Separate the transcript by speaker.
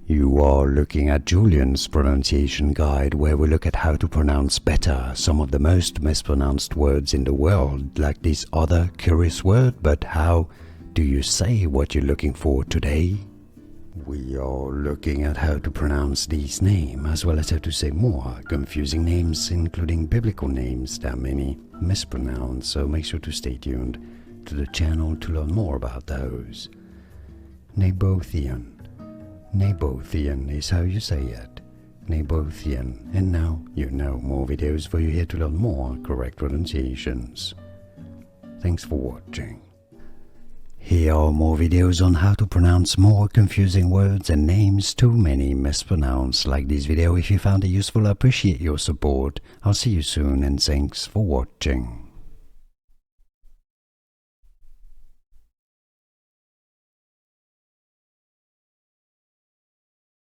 Speaker 1: You are looking at Julian's pronunciation guide, where we look at how to pronounce better some of the most mispronounced words in the world, like this other curious word. But how do you say what you're looking for today? We are looking at how to pronounce these names, as well as how to say more confusing names, including biblical names that many mispronounce, so make sure to stay tuned to the channel to learn more about those. Nabothian. Nabothian is how you say it. Nabothian. And now you know more videos for you here to learn more correct pronunciations. Thanks for watching. Here are more videos on how to pronounce more confusing words and names too many mispronounced. Like this video if you found it useful. I appreciate your support. I'll see you soon and thanks for watching.